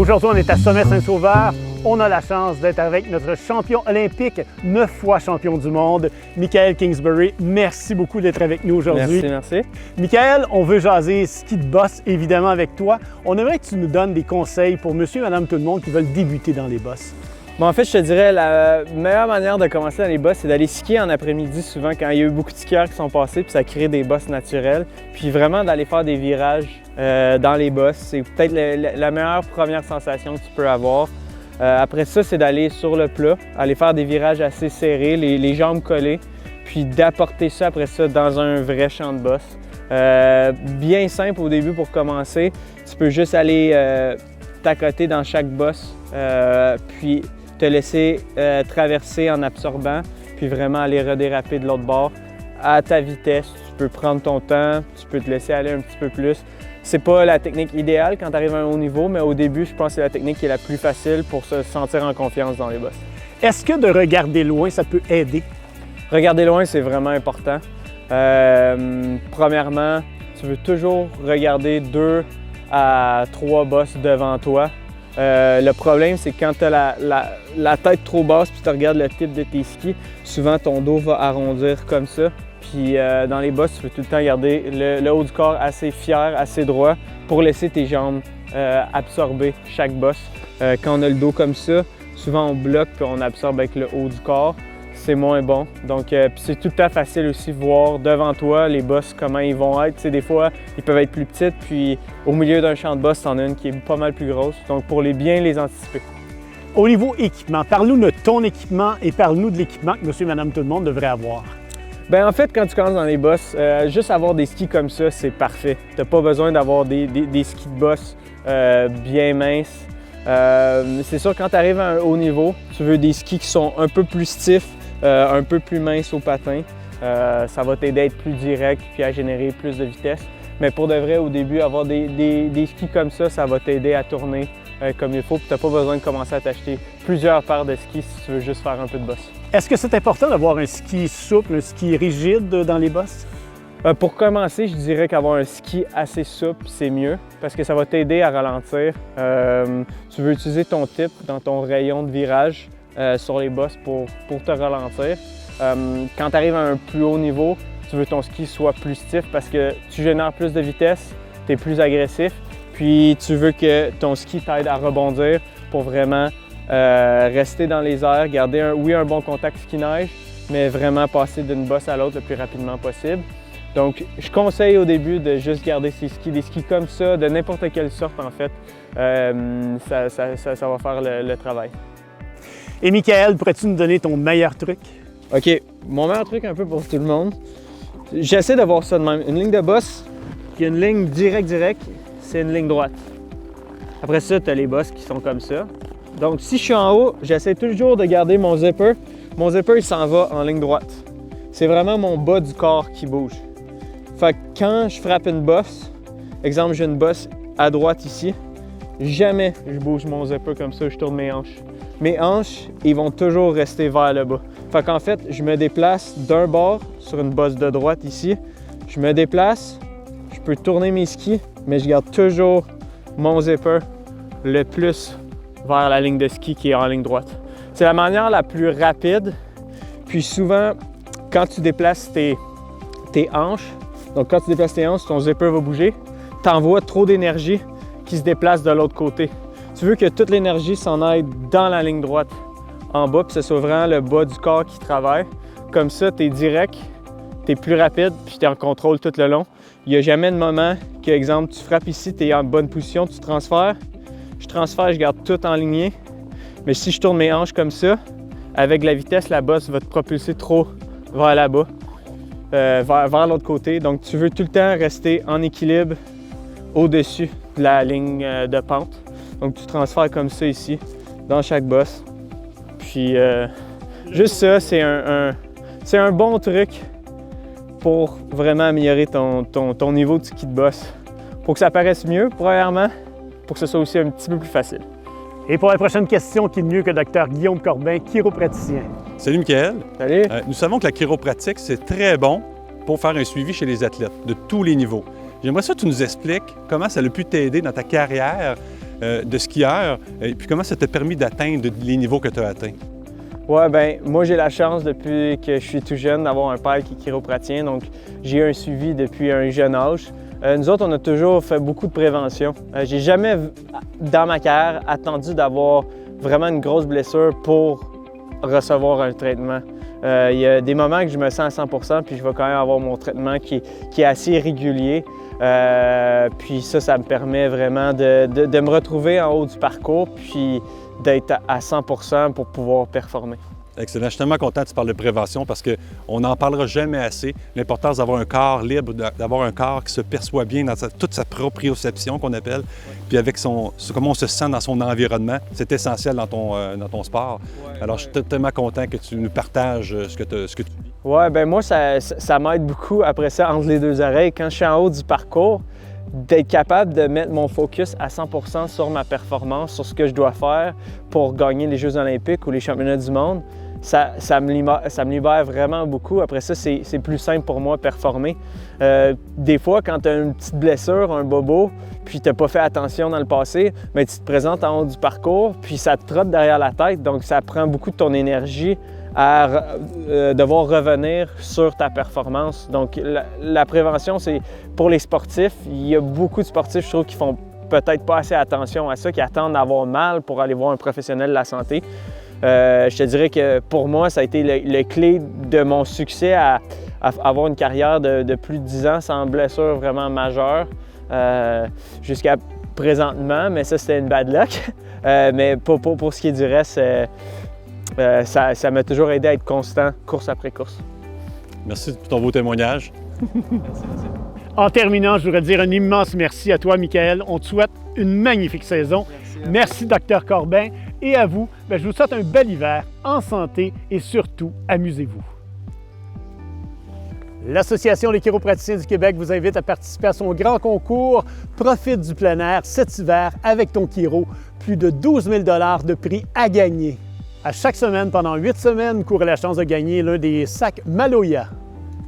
Aujourd'hui, on est à Sommet-Saint-Sauveur. On a la chance d'être avec notre champion olympique, 9 fois champion du monde, Michael Kingsbury. Merci beaucoup d'être avec nous aujourd'hui. Merci. Michael, on veut jaser ski de boss, évidemment, avec toi. On aimerait que tu nous donnes des conseils pour monsieur et madame tout le monde qui veulent débuter dans les bosses. Bon, en fait, je te dirais la meilleure manière de commencer dans les bosses, c'est d'aller skier en après-midi souvent quand il y a eu beaucoup de skieurs qui sont passés, puis ça crée des bosses naturelles. Puis vraiment d'aller faire des virages dans les bosses, c'est peut-être la meilleure première sensation que tu peux avoir. Après ça, c'est d'aller sur le plat, aller faire des virages assez serrés, les jambes collées, puis d'apporter ça après ça dans un vrai champ de bosse. Bien simple au début pour commencer. Tu peux juste aller t'accoter dans chaque bosse, puis te laisser traverser en absorbant, puis vraiment aller redéraper de l'autre bord à ta vitesse. Tu peux prendre ton temps, tu peux te laisser aller un petit peu plus. C'est pas la technique idéale quand tu arrives à un haut niveau, mais au début, je pense que c'est la technique qui est la plus facile pour se sentir en confiance dans les bosses. Est-ce que de regarder loin, ça peut aider? Regarder loin, c'est vraiment important. Premièrement, tu veux toujours regarder 2 à 3 bosses devant toi. Le problème, c'est quand tu as la tête trop basse puis tu regardes le type de tes skis, souvent ton dos va arrondir comme ça. Puis dans les bosses, tu veux tout le temps garder le haut du corps assez fier, assez droit pour laisser tes jambes absorber chaque bosse. Quand on a le dos comme ça, souvent on bloque puis on absorbe avec le haut du corps. C'est moins bon. Donc, c'est tout le temps facile aussi de voir devant toi les bosses, comment ils vont être. Tu sais, des fois, ils peuvent être plus petites, puis au milieu d'un champ de bosses, t'en as une qui est pas mal plus grosse. Donc, pour bien les anticiper. Au niveau équipement, parle-nous de ton équipement et parle-nous de l'équipement que monsieur et madame tout le monde devrait avoir. Bien, en fait, quand tu commences dans les bosses, juste avoir des skis comme ça, c'est parfait. Tu n'as pas besoin d'avoir des skis de boss bien minces. C'est sûr, quand tu arrives à un haut niveau, tu veux des skis qui sont un peu plus stiffs, un peu plus minces au patin. Ça va t'aider à être plus direct puis à générer plus de vitesse. Mais pour de vrai, au début, avoir des skis comme ça va t'aider à tourner comme il faut. Tu n'as pas besoin de commencer à t'acheter plusieurs paires de skis si tu veux juste faire un peu de bosse. Est-ce que c'est important d'avoir un ski souple, un ski rigide dans les bosses? Pour commencer, je dirais qu'avoir un ski assez souple, c'est mieux parce que ça va t'aider à ralentir. Tu veux utiliser ton tip dans ton rayon de virage sur les bosses pour te ralentir. Quand tu arrives à un plus haut niveau, tu veux que ton ski soit plus stiff parce que tu génères plus de vitesse, tu es plus agressif, puis tu veux que ton ski t'aide à rebondir pour vraiment rester dans les airs, garder un bon contact ski-neige, mais vraiment passer d'une bosse à l'autre le plus rapidement possible. Donc, je conseille au début de juste garder des skis comme ça, de n'importe quelle sorte en fait. Ça va faire le travail. Et Michael, pourrais-tu nous donner ton meilleur truc? OK, mon meilleur truc un peu pour tout le monde, j'essaie de voir ça de même. Une ligne de bosse, qui a une ligne direct, c'est une ligne droite. Après ça, tu as les bosses qui sont comme ça. Donc, si je suis en haut, j'essaie toujours de garder mon zipper. Mon zipper, il s'en va en ligne droite. C'est vraiment mon bas du corps qui bouge. Fait que quand je frappe une bosse, exemple, j'ai une bosse à droite ici, jamais je bouge mon zipper comme ça, je tourne mes hanches. Mes hanches, ils vont toujours rester vers le bas. Fait qu'en fait, je me déplace d'un bord sur une bosse de droite ici. Je me déplace, je peux tourner mes skis, mais je garde toujours mon zipper le plus vers la ligne de ski qui est en ligne droite. C'est la manière la plus rapide. Puis souvent, quand tu déplaces tes hanches, donc quand tu déplaces tes hanches, ton zipper va bouger, tu envoies trop d'énergie qui se déplace de l'autre côté. Tu veux que toute l'énergie s'en aille dans la ligne droite en bas, puis ce soit vraiment le bas du corps qui travaille. Comme ça, tu es direct, tu es plus rapide, puis tu es en contrôle tout le long. Il n'y a jamais de moment que, exemple, tu frappes ici, tu es en bonne position, tu transfères. Je transfère, je garde tout en ligne. Mais si je tourne mes hanches comme ça, avec la vitesse, la bosse va te propulser trop vers là-bas, vers l'autre côté. Donc, tu veux tout le temps rester en équilibre au-dessus de la ligne de pente. Donc, tu transfères comme ça ici, dans chaque bosse. Puis, juste ça, c'est un bon truc pour vraiment améliorer ton niveau de ski de bosse. Pour que ça paraisse mieux, premièrement, pour que ce soit aussi un petit peu plus facile. Et pour la prochaine question, qui est mieux que Dr Guillaume Corbin, chiropraticien? Salut Michael. Salut. Nous savons que la chiropratique, c'est très bon pour faire un suivi chez les athlètes de tous les niveaux. J'aimerais ça que tu nous expliques comment ça a pu t'aider dans ta carrière de skieur. Et puis comment ça t'a permis d'atteindre les niveaux que tu as atteints? Ouais, ben moi j'ai la chance depuis que je suis tout jeune d'avoir un père qui est chiropratien, donc j'ai eu un suivi depuis un jeune âge. Nous autres, on a toujours fait beaucoup de prévention. J'ai jamais, dans ma carrière, attendu d'avoir vraiment une grosse blessure pour recevoir un traitement. Il y a des moments que je me sens à 100%, puis je vais quand même avoir mon traitement qui est assez régulier. Puis ça me permet vraiment de me retrouver en haut du parcours, puis d'être à 100% pour pouvoir performer. Excellent. Je suis tellement content que tu parles de prévention parce qu'on n'en parlera jamais assez. L'importance d'avoir un corps libre, d'avoir un corps qui se perçoit bien dans toute sa proprioception qu'on appelle, puis avec comment on se sent dans son environnement. C'est essentiel dans ton sport. Alors, je suis tellement content que tu nous partages ce que tu vis. Ouais, ben moi, ça m'aide beaucoup après ça, entre les deux oreilles. Quand je suis en haut du parcours, d'être capable de mettre mon focus à 100% sur ma performance, sur ce que je dois faire pour gagner les Jeux olympiques ou les championnats du monde, ça me libère vraiment beaucoup. Après ça, c'est plus simple pour moi de performer. Des fois, quand tu as une petite blessure, un bobo, puis tu n'as pas fait attention dans le passé, bien, tu te présentes en haut du parcours, puis ça te trotte derrière la tête, donc ça prend beaucoup de ton énergie à devoir revenir sur ta performance. Donc, la prévention, c'est pour les sportifs. Il y a beaucoup de sportifs, je trouve, qui font peut-être pas assez attention à ça, qui attendent d'avoir mal pour aller voir un professionnel de la santé. Je te dirais que pour moi, ça a été le clé de mon succès à avoir une carrière de plus de 10 ans sans blessure vraiment majeure jusqu'à présentement, mais ça, c'était une bad luck. Mais pour ce qui est du reste, ça m'a toujours aidé à être constant, course après course. Merci pour ton beau témoignage. Merci. En terminant, je voudrais dire un immense merci à toi, Michael. On te souhaite une magnifique saison. Merci, Dr Corbin. Et à vous, je vous souhaite un bel hiver, en santé et surtout, amusez-vous. L'Association des chiropraticiens du Québec vous invite à participer à son grand concours Profite du plein air cet hiver avec ton chiro. Plus de 12 000 $ de prix à gagner. À chaque semaine, pendant 8 semaines, courez la chance de gagner l'un des sacs Maloya,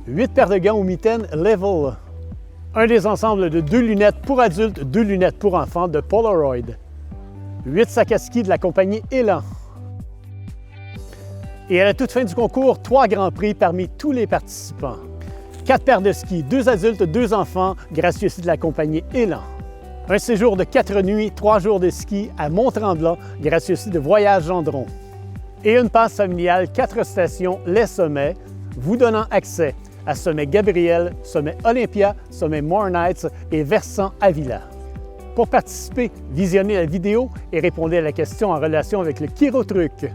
8 paires de gants ou mitaines Level, un des ensembles de 2 lunettes pour adultes, 2 lunettes pour enfants de Polaroid, 8 sacs à ski de la compagnie Elan. Et à la toute fin du concours, 3 grands prix parmi tous les participants. 4 paires de skis, 2 adultes, 2 enfants, gracieux aussi de la compagnie Elan. Un séjour de 4 nuits, 3 jours de ski à Mont-Tremblant, gracieux aussi de Voyage Gendron. Et une passe familiale 4 stations, les sommets, vous donnant accès à Sommet Gabriel, Sommet Olympia, Sommet More Nights et Versant Avila. Pour participer, visionnez la vidéo et répondez à la question en relation avec le Chirotruc.